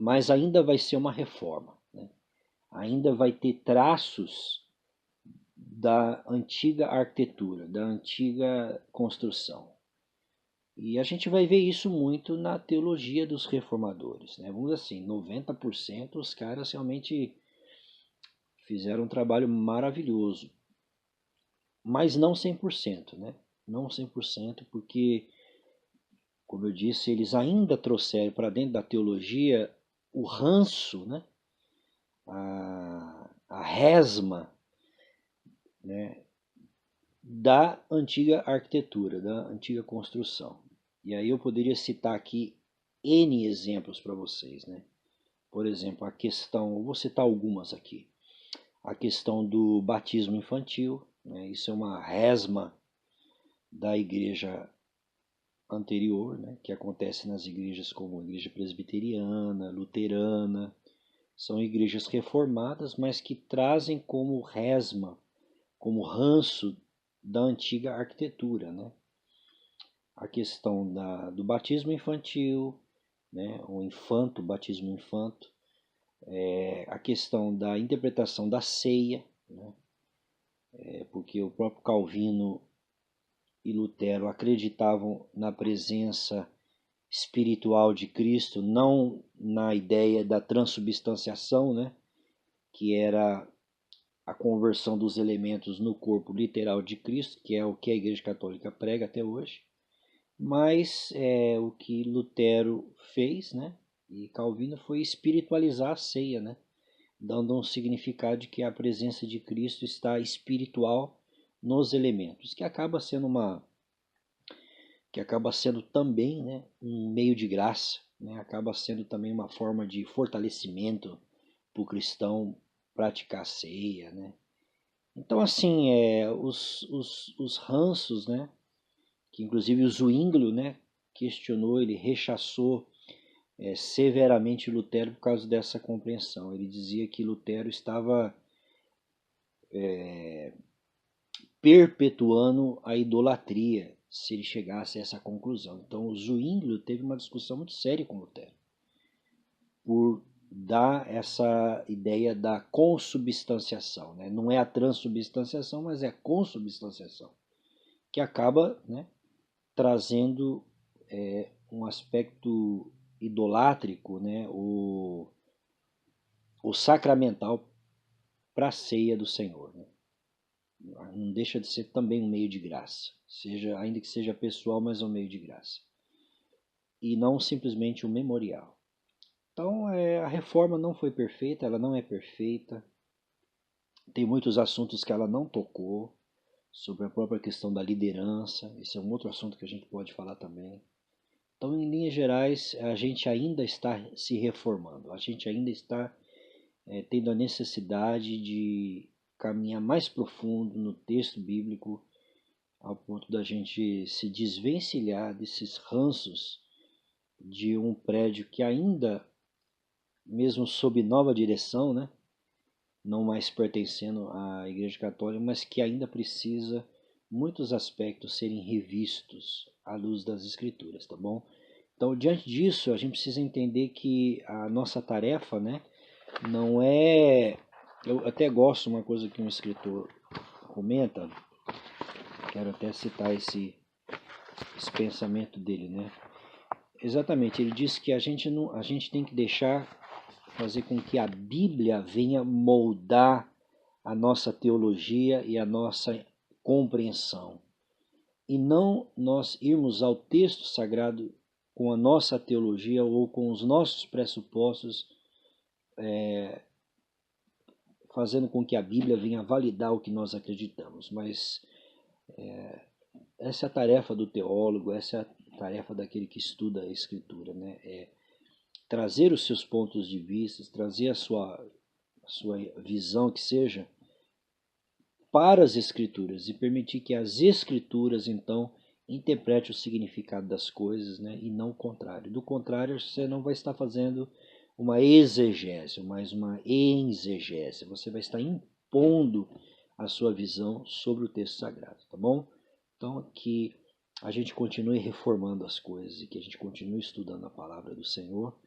mas ainda vai ser uma reforma, né? Ainda vai ter traços da antiga arquitetura, da antiga construção. E a gente vai ver isso muito na teologia dos reformadores, né? Vamos dizer assim, 90% os caras realmente fizeram um trabalho maravilhoso, mas não 100%, né? Não 100%, porque, como eu disse, eles ainda trouxeram para dentro da teologia o ranço, né? A resma, né? Da antiga arquitetura, da antiga construção. E aí eu poderia citar aqui N exemplos para vocês, né? Por exemplo, a questão, eu vou citar algumas aqui. A questão do batismo infantil, né? Isso é uma resma da igreja anterior, né? Que acontece nas igrejas como a igreja presbiteriana, luterana. São igrejas reformadas, mas que trazem como resma, como ranço da antiga arquitetura, né? A questão do batismo infantil, né? O batismo infanto, a questão da interpretação da ceia, né? Porque o próprio Calvino e Lutero acreditavam na presença espiritual de Cristo, não na ideia da transubstanciação, né? Que era a conversão dos elementos no corpo literal de Cristo, que é o que a Igreja Católica prega até hoje, mas o que Lutero fez, né? E Calvino foi espiritualizar a ceia, né? Dando um significado de que a presença de Cristo está espiritual nos elementos, que acaba sendo também, né, um meio de graça, né? Acaba sendo também uma forma de fortalecimento para o cristão praticar a ceia, né? Então, assim, os ranços, né? Que inclusive o Zwinglio, né, questionou, ele rechaçou severamente Lutero por causa dessa compreensão. Ele dizia que Lutero estava perpetuando a idolatria se ele chegasse a essa conclusão. Então o Zwinglio teve uma discussão muito séria com Lutero por dar essa ideia da consubstanciação, né? Não é a transubstanciação, mas é a consubstanciação, que acaba, né, trazendo um aspecto idolátrico, né, o sacramental para a ceia do Senhor, né? Não deixa de ser também um meio de graça, ainda que seja pessoal, mas um meio de graça, e não simplesmente um memorial. Então, a reforma não foi perfeita, ela não é perfeita, tem muitos assuntos que ela não tocou, sobre a própria questão da liderança, esse é um outro assunto que a gente pode falar também. Então, em linhas gerais, a gente ainda está se reformando, a gente ainda está tendo a necessidade de caminhar mais profundo no texto bíblico, ao ponto da gente se desvencilhar desses ranços de um prédio que ainda, mesmo sob nova direção, né, não mais pertencendo à Igreja Católica, mas que ainda precisa muitos aspectos serem revistos à luz das Escrituras, tá bom? Então, diante disso, a gente precisa entender que a nossa tarefa, né, não é... Eu até gosto de uma coisa que um escritor comenta, quero até citar esse pensamento dele, né? Exatamente, ele diz que a gente tem que fazer com que a Bíblia venha moldar a nossa teologia e a nossa compreensão, e não nós irmos ao texto sagrado com a nossa teologia ou com os nossos pressupostos, fazendo com que a Bíblia venha validar o que nós acreditamos. Mas essa é a tarefa do teólogo, essa é a tarefa daquele que estuda a Escritura, né? É trazer os seus pontos de vista, trazer a sua visão, que seja para as Escrituras, e permitir que as Escrituras, então, interpretem o significado das coisas, né? E não o contrário. Do contrário, você não vai estar fazendo uma exegese, mas uma exegese. Você vai estar impondo a sua visão sobre o texto sagrado, tá bom? Então, que a gente continue reformando as coisas e que a gente continue estudando a palavra do Senhor,